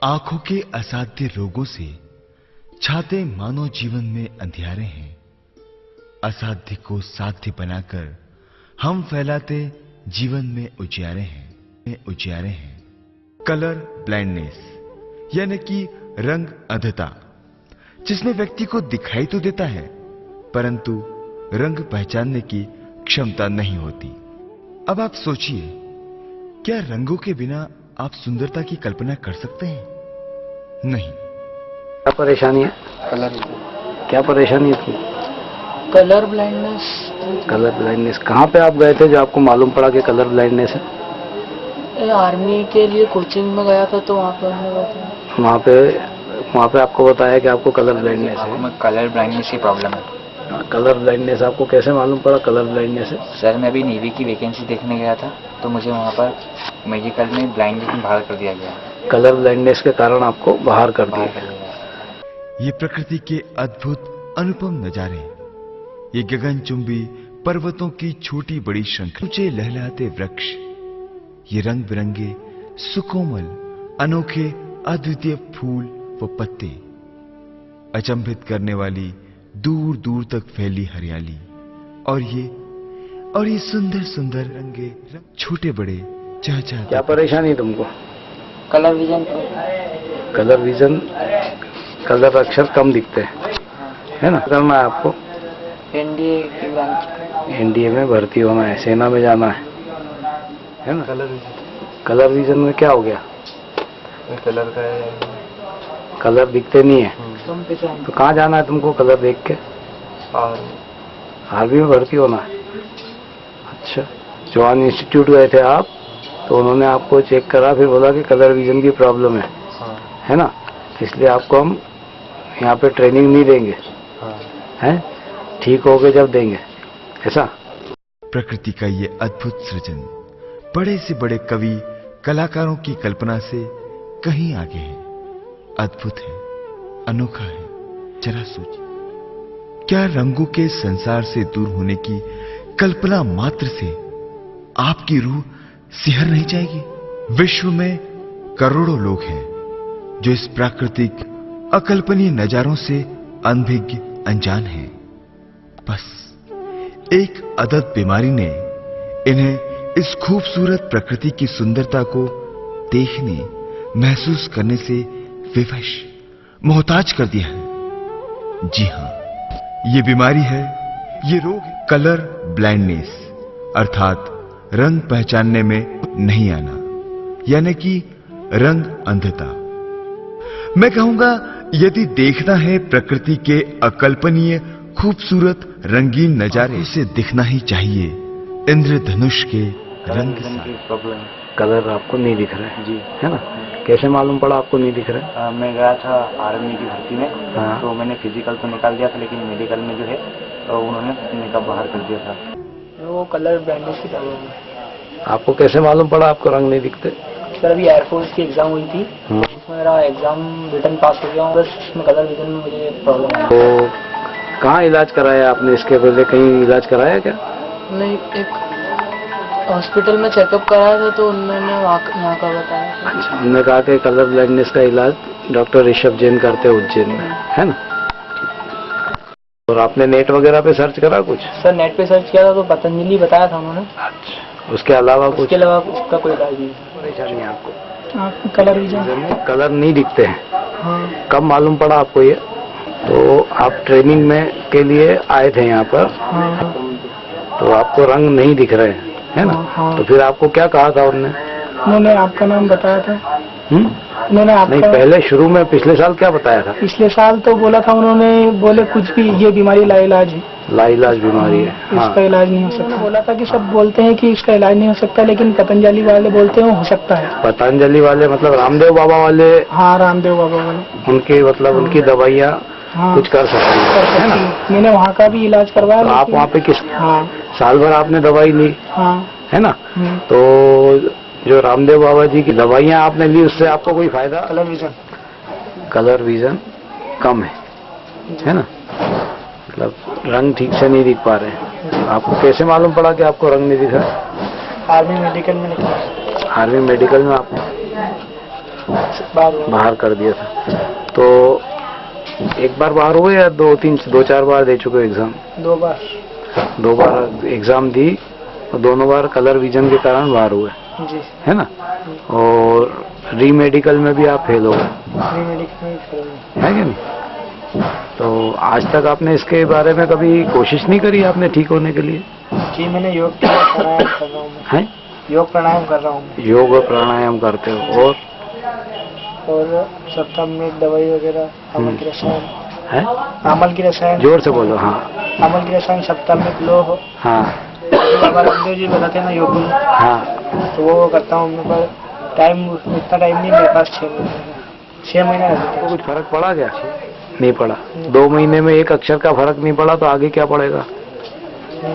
आंखों के असाध्य रोगों से छाते मानव जीवन में अंधियारे हैं। असाध्य को साध्य बनाकर हम फैलाते जीवन में उजियारे हैं। कलर ब्लाइंडनेस यानी कि रंग अंधता, जिसमें व्यक्ति को दिखाई तो देता है परंतु रंग पहचानने की क्षमता नहीं होती। अब आप सोचिए, क्या रंगों के बिना आप सुंदरता की कल्पना कर सकते हैं? नहीं। क्या परेशानी है? क्या परेशानी है तुम? Colour blindness. कलर ब्लाइंडनेस कहाँ पे आप गए थे जो आपको मालूम पड़ा कि कलर ब्लाइंडनेस है? आर्मी के लिए कोचिंग में गया था तो वहाँ पर हमने बताया। वहाँ पे आपको बताया कि आपको कलर ब्लाइंडनेस है। कलर ब्लाइंडनेस की प्रॉब्लम है। कलर ब्लाइंडनेस आपको कैसे मालूम पड़ा कलर ब्लाइंडनेस है? सर, मैं अभी नेवी की वैकेंसी देखने गया था तो मुझे वहाँ पर मेडिकल में ब्लाइंडनेस में बाहर कर दिया गया। कलर ब्लाइंडनेस के कारण आपको बाहर कर दिया गया। ये प्रकृति के अद्भुत अनुपम नजारे, ये गगनचुंबी पर्वतों की छोटी बड़ी श्रृंखला, ऊंचे लहलहाते वृक्ष, ये रंग बिरंगे सुकोमल अनोखे अद्वितीय फूल व पत्ते, अचंभित करने वाली दूर दूर तक फैली हरियाली, और ये सुंदर सुंदर रंगे छोटे बड़े चहचहाते। क्या परेशानी है तुमको? Colour vision. कलर अक्षर कम दिखते हैं, है ना? करना है आपको एनडीए में भर्ती होना है, सेना में जाना है ना? कलर विजन में क्या हो गया? कलर का कलर दिखते नहीं है तो कहाँ जाना है तुमको कलर देख के? आर्मी में भर्ती होना है। अच्छा, जवान इंस्टीट्यूट गए थे आप तो उन्होंने आपको चेक करा, फिर बोला कि कलर विजन की प्रॉब्लम है ना? इसलिए आपको हम यहाँ पे ट्रेनिंग नहीं देंगे, हैं? ठीक हो गए जब देंगे, ऐसा? प्रकृति का ये अद्भुत सृजन बड़े से बड़े कवि कलाकारों की कल्पना से कहीं आगे है, अद्भुत है, अनोखा है। जरा सोचिए, क्या रंगों के संसार से दूर होने की कल्पना मात्र से आपकी रूह सिहर नहीं जाएगी? विश्व में करोड़ों लोग हैं जो इस प्राकृतिक अकल्पनीय नजारों से अनभिज्ञ अनजान हैं। बस एक अदद बीमारी ने इन्हें इस खूबसूरत प्रकृति की सुंदरता को देखने महसूस करने से विवश मोहताज कर दिया है। जी हां, ये बीमारी है, ये रोग है कलर ब्लाइंडनेस, अर्थात रंग पहचानने में नहीं आना, यानी कि रंग अंधता। मैं कहूंगा, यदि देखना है प्रकृति के अकल्पनीय खूबसूरत रंगीन नजारे, से दिखना ही चाहिए इंद्रधनुष के रंग की प्रॉब्लम। कलर आपको नहीं दिख रहा है जी, है ना? कैसे मालूम पड़ा आपको नहीं दिख रहा है? मैं गया था आर्मी की भर्ती में। तो मैंने फिजिकल तो निकाल दिया था, लेकिन मेडिकल में जो है तो उन्होंने मेकअप बाहर कर दिया था। वो कलर ब्लाइंडनेस की प्रॉब्लम है। आपको कैसे मालूम पड़ा आपको रंग नहीं दिखते? सर, अभी एयरफोर्स की एग्जाम हुई थी, उसमें मेरा एग्जाम रिटर्न पास हो गया, बस उसमें कलर विजन में मुझे प्रॉब्लम है। तो कहाँ इलाज कराया आपने? इसके पहले कहीं इलाज कराया क्या? नहीं, एक हॉस्पिटल में चेकअप कराया था तो उन्होंने यहाँ का बताया। अच्छा, उन्होंने कहा कि कलर ब्लाइंडनेस का इलाज डॉक्टर ऋषभ जैन करते हैं उज्जैन में, है ना? और आपने नेट वगैरह पे सर्च करा कुछ? सर, नेट पे सर्च किया था तो पतंजलि बताया था उन्होंने। अच्छा, उसके अलावा कुछ? उसके अलावा उसका कोई इलाज नहीं। परेशानी है आपको? कलर विजन, कलर नहीं दिखते हैं। हाँ। कब मालूम पड़ा आपको ये? तो आप ट्रेनिंग में के लिए आए थे यहाँ पर, हाँ। तो आपको रंग नहीं दिख रहे हैं, है ना? हाँ। तो फिर आपको क्या कहा था उन्होंने आपका नाम बताया था। उन्होंने आपका नहीं, पहले शुरू में पिछले साल क्या बताया था? पिछले साल तो बोला था उन्होंने, बोले कुछ भी, ये बीमारी लाइलाज है, लाइलाज बीमारी है, इसका इलाज नहीं हो सकता। बोला था कि सब बोलते हैं कि इसका इलाज नहीं हो सकता, लेकिन पतंजलि वाले बोलते हैं हो सकता है। पतंजलि वाले मतलब रामदेव बाबा वाले? हाँ, रामदेव बाबा वाले। उनकी मतलब उनकी दवाइयाँ कुछ कर सकती है ना? मैंने वहाँ का भी इलाज करवाया। तो आप वहाँ पे किस साल भर आपने दवाई ली, है ना? तो जो रामदेव बाबा जी की दवाइयाँ आपने ली, उससे आपको कोई फायदा? कलर विजन कम है ना? मतलब रंग ठीक से नहीं दिख पा रहे। आपको कैसे मालूम पड़ा कि आपको रंग नहीं दिख रहा? आर्मी मेडिकल में निकला। आर्मी मेडिकल में आपको बाहर कर दिया था। तो एक बार बाहर हुए या दो चार बार दे चुके हो एग्जाम? 2 बार। 2 बार एग्जाम दी और दोनों बार कलर विजन के कारण बाहर हुए, जी। है ना? और री मेडिकल में भी आप फेल हो गए, री मेडिकल में फेल हुए, है कि नहीं? तो आज तक आपने इसके बारे में कभी कोशिश नहीं करी आपने ठीक होने के लिए? जी मैंने योग प्राणायाम कर रहा हूँ। हैं? योग प्राणायाम कर रहा हूँ। योग और प्राणायाम करते हो और सप्ताह में दवाई वगैरह अमल की रसायन है? अमल की रसायन, जोर से बोलो। हाँ, अमल की रसायन सप्ताह में लो हो। हाँ, बाबा रामदेव जी बताते हैं ना योग में, हाँ। तो वो करता हूँ। मेरे पास टाइम इतना टाइम नहीं, मेरे पास 6 महीना लगता है। कुछ फर्क पड़ा क्या? नहीं पड़ा। 2 महीने में एक अक्षर का फर्क नहीं पड़ा तो आगे क्या पड़ेगा,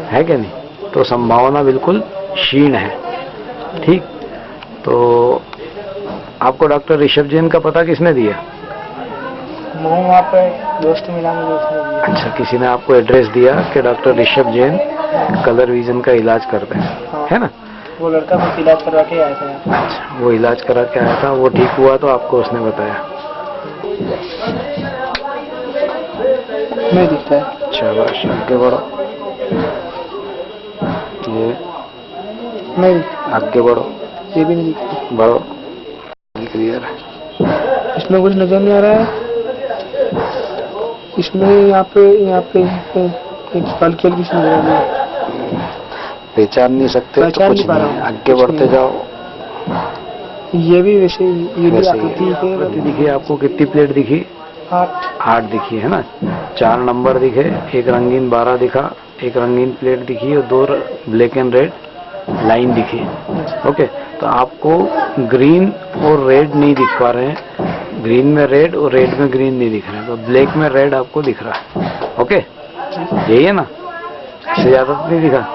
है कि नहीं? तो संभावना बिल्कुल क्षीण है। ठीक, तो आपको डॉक्टर ऋषभ जैन का पता किसने दिया? वहाँ पे दोस्त मिला, मुझे उसने दिया। अच्छा, किसी ने आपको एड्रेस दिया कि doctor Rishabh Jain colour vision का इलाज करते हैं, हाँ। है ना? वो लड़का कुछ इलाज करवा के आया था। अच्छा, वो इलाज करा के आया था, वो ठीक हुआ तो आपको उसने बताया? नहीं दिखता है। शाबाश, आगे बढ़ो। ये नहीं, आगे बढ़ो, ये भी नहीं दिखता। बढ़ो। क्लियर है? इसमें कुछ नजर नहीं आ रहा है। इसमें यहाँ पे एक हल्की हल्की सी नजर आ रही है। पहचान नहीं सकते तो पहचान कुछ नहीं पा रहा नहीं, हूँ। आगे बढ़ते जाओ। ये भी वैसे ये भी आकृति आकृति दिखी आपको? कितनी प्लेट दिखी? 8 दिखी, है ना? 4 नंबर दिखे, एक रंगीन 12 दिखा, एक रंगीन प्लेट दिखी और 2 ब्लैक एंड रेड लाइन दिखी। ओके, तो आपको ग्रीन और रेड नहीं दिख पा रहे हैं, ग्रीन में रेड और रेड में ग्रीन नहीं दिख रहे हैं, तो ब्लैक में रेड आपको दिख रहा है। ओके, यही है ना? इससे ज्यादा तो नहीं दिखा।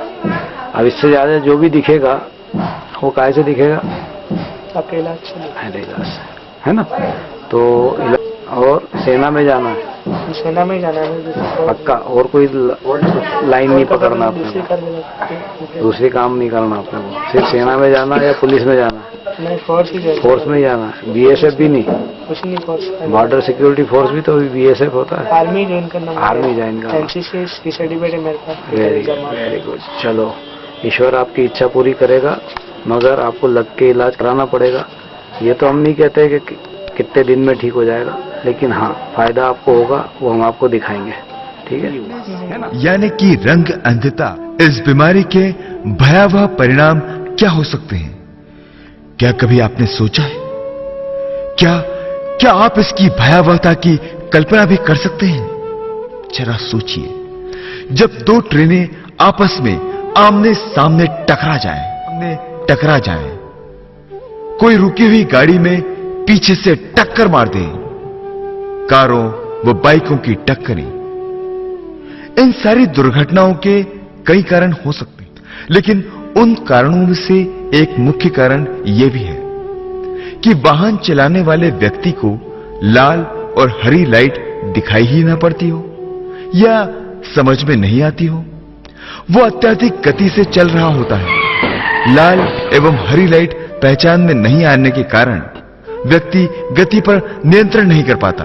अब इससे ज्यादा जो भी दिखेगा वो काहे से दिखेगा? आपका इलाज से, है ना? तो और सेना में जाना है सेना में जाना है पक्का, और कोई लाइन नहीं पकड़ना आपने, दूसरी काम नहीं करना आपने को, सिर्फ सेना में जाना है या पुलिस में जाना है? नहीं, फोर्स में जाना है। बीएसएफ भी नहीं? कुछ नहीं, फोर्स। बॉर्डर सिक्योरिटी फोर्स भी तो बीएसएफ होता है। आर्मी ज्वाइन करना। आर्मी ज्वाइन करना। एनसीसी सर्टिफिकेट है मेरे पास। Very good. चलो, ईश्वर आपकी इच्छा पूरी करेगा, मगर आपको लग के इलाज कराना पड़ेगा। ये तो हम नहीं कहते कि कितने दिन में ठीक हो जाएगा, लेकिन हाँ, फायदा आपको होगा, वो हम आपको दिखाएंगे। ठीक है ना? यानी कि रंग अंधता, इस बीमारी के भयावह परिणाम क्या हो सकते हैं? क्या कभी आपने सोचा है? क्या आप इसकी भयावहता की कल्पना भी कर सकते हैं? जरा सोचिए, जब 2 ट्रेनें आपस में आमने सामने टकरा जाएं, कोई रुकी हुई गाड़ी में पीछे से टक्कर मार दे, कारों व बाइकों की टक्करें, इन सारी दुर्घटनाओं के कई कारण हो सकते हैं, लेकिन उन कारणों में से एक मुख्य कारण यह भी है कि वाहन चलाने वाले व्यक्ति को लाल और हरी लाइट दिखाई ही ना पड़ती हो या समझ में नहीं आती हो। वो अत्यधिक गति से चल रहा होता है। लाल एवं हरी लाइट पहचान में नहीं आने के कारण व्यक्ति गति पर नियंत्रण नहीं कर पाता,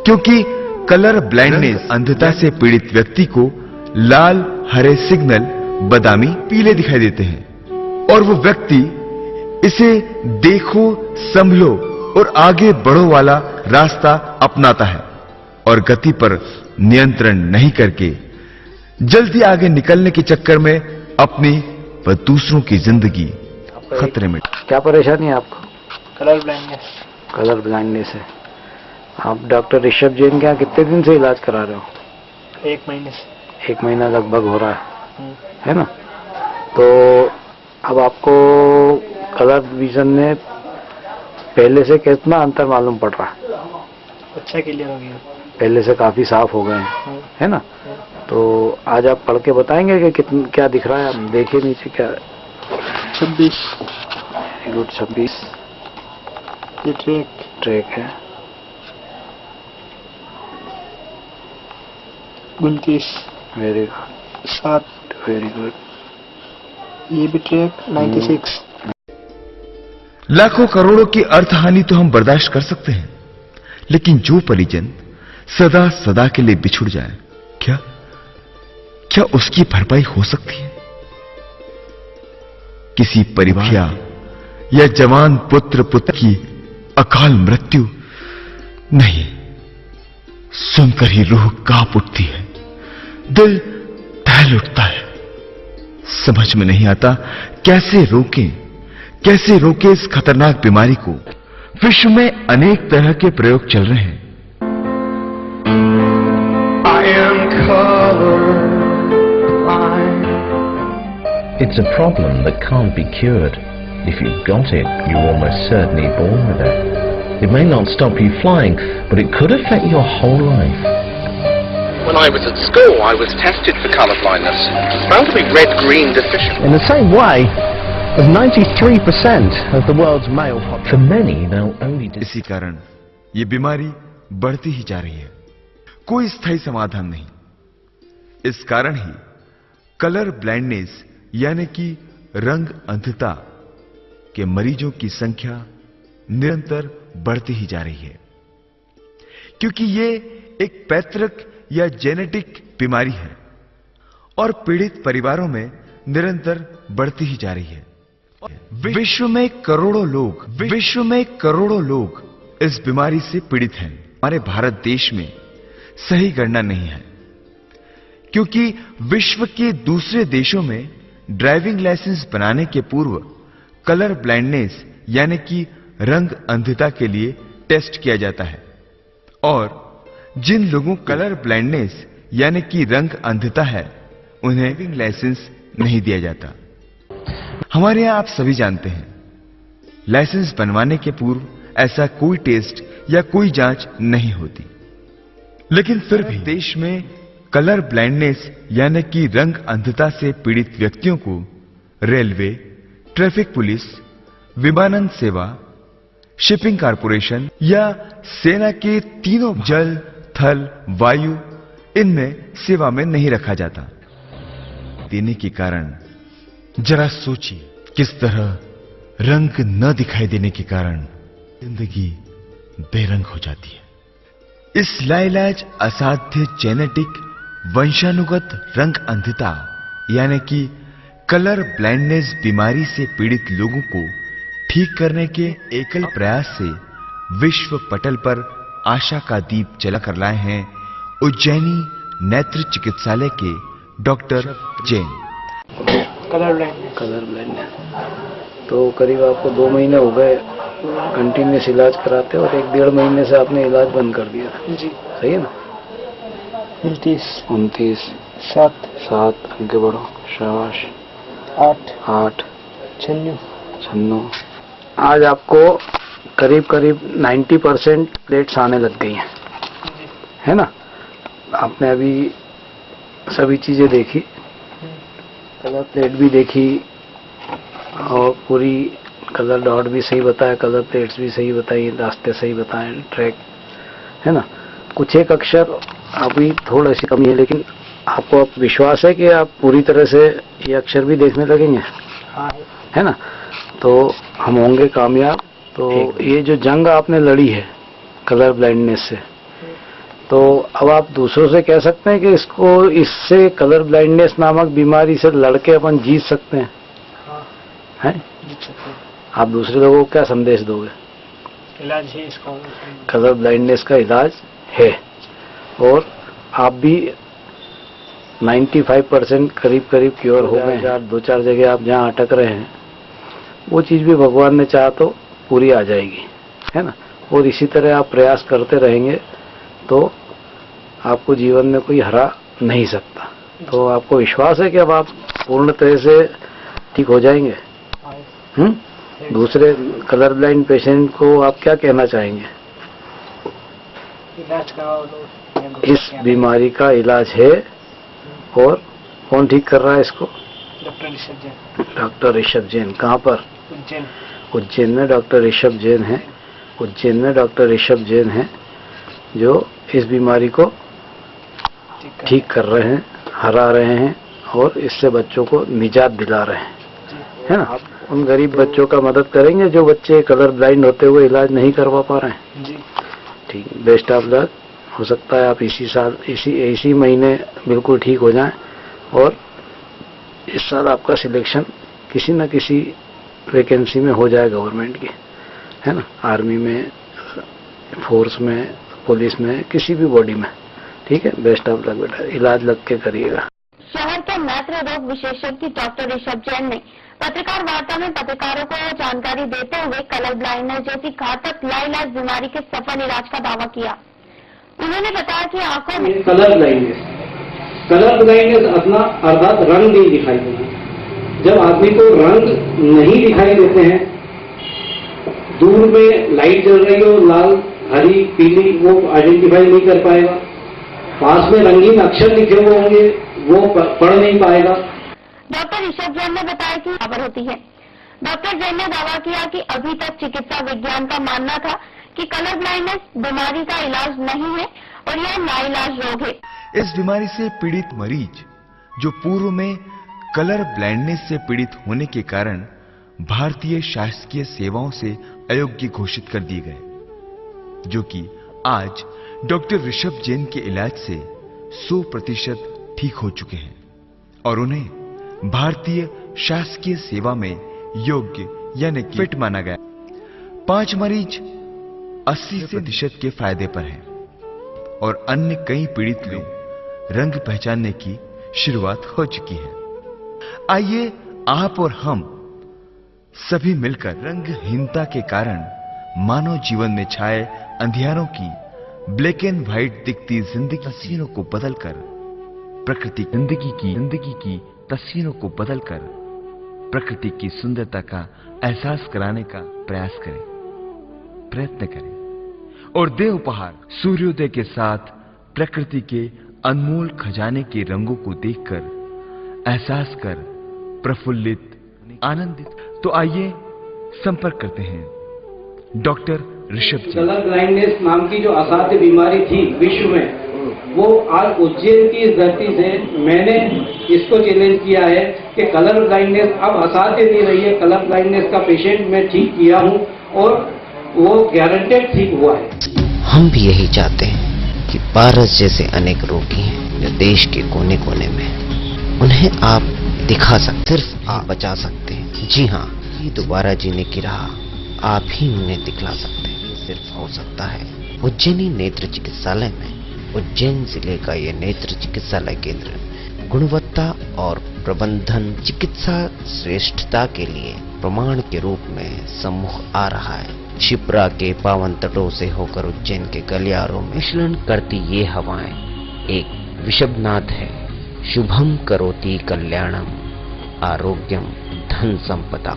क्योंकि कलर ब्लाइंडनेस, अंधता से पीड़ित व्यक्ति को लाल हरे सिग्नल बादामी पीले दिखाई देते हैं और वो व्यक्ति इसे देखो, संभलो और आगे बढ़ो वाला रास्ता अपनाता है और गति पर नियंत्रण नहीं करके जल्दी आगे निकलने के चक्कर में अपनी व दूसरों की जिंदगी खतरे में। क्या परेशानी है आपको? Colour blindness. कलर ब्लाइंडनेस है। आप डॉक्टर ऋषभ जैन के यहाँ कितने दिन से इलाज करा रहे हो? 1 महीने से। 1 महीना लगभग हो रहा है ना? तो अब आपको कलर विजन में पहले से कितना अंतर मालूम पड़ रहा है? अच्छा क्लियर हो गया, पहले से काफी साफ हो गए हैं, है ना? तो आज आप पढ़ के बताएंगे कि कितना क्या दिख रहा है? आप देखिए नीचे क्या 26। Very good, 26। ये ट्रैक है। 29। Very good. 7। Very good. ये भी ट्रैक 96। लाखों करोड़ों की अर्थहानि तो हम बर्दाश्त कर सकते हैं, लेकिन जो परिजन सदा सदा के लिए बिछुड़ जाए, क्या उसकी भरपाई हो सकती है? किसी परिवार या जवान पुत्र की अकाल मृत्यु नहीं, सुनकर ही रूह कांप उठती है, दिल दहल उठता है। समझ में नहीं आता कैसे रोकें इस खतरनाक बीमारी को। विश्व में अनेक तरह के प्रयोग चल रहे हैं। It's a problem that can't be cured. If you've got it, you're almost certainly born with it. It may not stop you flying, but it could affect your whole life. When I was at school, I was tested for colour blindness. Found to be red-green deficient. In the same way, as 93% of the world's male population. For many, they'll only. इसी कारण ये बीमारी बढ़ती ही जा रही है, कोई स्थायी समाधान नहीं। इस कारण ही कलर ब्लाइंडनेस यानी कि रंग अंधता के मरीजों की संख्या निरंतर बढ़ती ही जा रही है, क्योंकि ये एक पैतृक या जेनेटिक बीमारी है और पीड़ित परिवारों में निरंतर बढ़ती ही जा रही है। विश्व में करोड़ों लोग इस बीमारी से पीड़ित हैं। हमारे भारत देश में सही गणना नहीं है, क्योंकि विश्व के दूसरे देशों में ड्राइविंग लाइसेंस बनाने के पूर्व कलर ब्लाइंडनेस यानी कि रंग अंधता के लिए टेस्ट किया जाता है, और जिन लोगों कलर ब्लाइंडनेस यानी कि रंग अंधता है उन्हें ड्राइविंग लाइसेंस नहीं दिया जाता। हमारे यहां आप सभी जानते हैं, लाइसेंस बनवाने के पूर्व ऐसा कोई टेस्ट या कोई जांच नहीं होती, लेकिन फिर भी देश में कलर ब्लाइंडनेस यानी कि रंग अंधता से पीड़ित व्यक्तियों को रेलवे, ट्रैफिक पुलिस, विमानन सेवा, शिपिंग कॉरपोरेशन या सेना के तीनों जल, थल, वायु इनमें सेवा में नहीं रखा जाता। देने के कारण जरा सोचिए, किस तरह रंग न दिखाई देने के कारण जिंदगी बेरंग हो जाती है। इस लाइलाज असाध्य जेनेटिक वंशानुगत रंग अंधता यानी कि कलर ब्लाइंडनेस बीमारी से पीड़ित लोगों को ठीक करने के एकल प्रयास से विश्व पटल पर आशा का दीप जलाकर लाए हैं उज्जैनी नेत्र चिकित्सालय के डॉक्टर जैन। कलर ब्लाइंडनेस तो करीब आपको 2 महीने हो गए कंटिन्यूस इलाज कराते, और 1-1.5 महीने से आपने इलाज बंद कर दिया था जी, सही है ना? 29 7 आगे बढ़ो, शाबाश, 8 96। आज आपको करीब 90% प्लेट्स आने लग गई हैं, है ना? आपने अभी सभी चीजें देखी, कलर प्लेट भी देखी और पूरी कलर डॉट भी सही बताया, कलर प्लेट्स भी सही बताई, रास्ते सही बताए, ट्रैक, है ना? कुछ एक अक्षर अभी थोड़ी सी कमी है, लेकिन आपको अब विश्वास है कि आप पूरी तरह से ये अक्षर भी देखने लगेंगे, है ना? तो हम होंगे कामयाब। तो ये जो जंग आपने लड़ी है कलर ब्लाइंडनेस से, तो अब आप दूसरों से कह सकते हैं कि इससे कलर ब्लाइंडनेस नामक बीमारी से लड़के अपन जीत सकते हैं, हैं? आप दूसरे लोगों को क्या संदेश दोगे? इलाज है इसका, कलर ब्लाइंडनेस का इलाज है, और आप भी 95% करीब क्योर हो गए। 2-4 जगह आप जहाँ अटक रहे हैं, वो चीज भी भगवान ने चाहा तो पूरी आ जाएगी, है ना? और इसी तरह आप प्रयास करते रहेंगे तो आपको जीवन में कोई हरा नहीं सकता। तो आपको विश्वास है कि अब आप पूर्ण तरह से ठीक हो जाएंगे? दूसरे कलर ब्लाइंड पेशेंट को आप क्या कहना चाहेंगे? इलाज कराओ, इस बीमारी का इलाज है, और कौन ठीक कर रहा है इसको? डॉक्टर ऋषभ जैन। कहाँ पर? उज्जैन में डॉक्टर ऋषभ जैन है। उज्जैन में डॉक्टर ऋषभ जैन है जो इस बीमारी को ठीक कर रहे हैं, हरा रहे हैं, और इससे बच्चों को निजात दिला रहे हैं, है ना? उन गरीब बच्चों का मदद करेंगे जो बच्चे कलर ब्लाइंड होते हुए इलाज नहीं करवा पा रहे हैं। जी ठीक, बेस्ट ऑफ लक। हो सकता है आप इसी महीने बिल्कुल ठीक हो जाएं और इस साल आपका सिलेक्शन किसी न किसी वैकेंसी में हो जाए गवर्नमेंट की, है ना, आर्मी में, फोर्स में, पुलिस में, किसी भी बॉडी में। ठीक है, बेस्ट ऑफ लक बेटा, इलाज लग के करिएगा। शहर के नेत्र रोग विशेषज्ञ डॉक्टर ऋषभ जैन ने पत्रकार वार्ता में पत्रकारों को जानकारी देते हुए कलर ब्लाइंडनेस जैसी घातक लाइलाज बीमारी के सफल इलाज का दावा किया। उन्होंने बताया कि आंखों में कलर ब्लाइंडनेस अपना अर्थात रंग नहीं दिखाई देना। जब आदमी को रंग नहीं दिखाई देते हैं, दूर में लाइट जल रही हो, लाल, हरी, पीली, वो आइडेंटिफाई नहीं कर पाएगा। पास में रंगीन अक्षर लिखे हुए होंगे, वो पढ़ नहीं पाएगा। डॉक्टर ऋषभ जैन ने बताया कि खबर होती है। डॉक्टर जैन ने दावा किया कि अभी तक चिकित्सा विज्ञान का मानना था कि कलर ब्लाइंडनेस बीमारी का इलाज नहीं है और यह नाइलाज रोग है। इस बीमारी से पीड़ित मरीज जो पूर्व में कलर ब्लाइंडनेस से पीड़ित होने के कारण भारतीय शासकीय सेवाओं से अयोग्य घोषित कर दिए गए, जो कि आज डॉक्टर ऋषभ जैन के इलाज से 100% ठीक हो चुके हैं और उन्हें भारतीय शासकीय सेवा में योग्य यानी फिट माना गया। 5 मरीज 80% के फायदे पर हैं और अन्य कई पीड़ित लोग रंग पहचानने की शुरुआत हो चुकी है। आइए आप और हम सभी मिलकर रंगहीनता के कारण मानव जीवन में छाए अंधियारों की ब्लैक एंड व्हाइट दिखती जिंदगी तस्वीरों को बदलकर प्रकृति जिंदगी की तस्वीरों को बदलकर प्रकृति की सुंदरता का एहसास कराने का प्रयत्न करें और दे उपहार सूर्योदय के साथ प्रकृति के अनमोल खजाने के रंगों को देखकर एहसास कर प्रफुल्लित, आनंदित। तो आइए संपर्क करते हैं डॉक्टर ऋषभ जी। कलर ब्लाइंडनेस नाम की जो असाध्य बीमारी थी विश्व में, वो आज उज्जैन की इस धरती से मैंने इसको चैलेंज किया है कि कलर ब्लाइंडनेस अब असाध्य नहीं रही है। कलर ब्लाइंडनेस का पेशेंट मैं ठीक किया हूँ और वो गारंटेड ठीक हुआ है। हम भी यही चाहते हैं कि पारस जैसे अनेक रोगी हैं जो देश के कोने कोने में, उन्हें आप दिखा सकते, सिर्फ आप बचा सकते हैं। जी हाँ, ये दोबारा जीने की राह आप ही उन्हें दिखला सकते हैं। ये सिर्फ हो सकता है उज्जैनी नेत्र चिकित्सालय में। उज्जैन जिले का ये नेत्र चिकित्सालय केंद्र गुणवत्ता और प्रबंधन चिकित्सा श्रेष्ठता के लिए प्रमाण के रूप में सम्मुख आ रहा है। क्षिप्रा के पावन तटों से होकर उज्जैन के गलियारों में मिश्रण करती ये हवाएं एक विषभनाद है। शुभम करोति कल्याणम, आरोग्यम धन संपदा।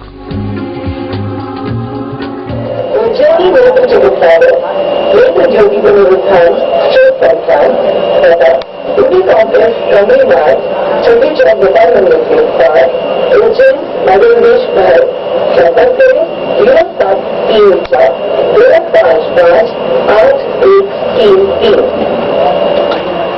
उज्जैनी नेत्र चिकित्सालय नेत्र ज्योति पुनरुत्थान स्ट्रोक संस्थान तथा सिटी कॉम्प्लेक्स रमणी मार्ग छोटी चौक गोपाल मंदिर के पास उज्जैन मध्य प्रदेश भारत। संपर्क करें 0734 255 8133।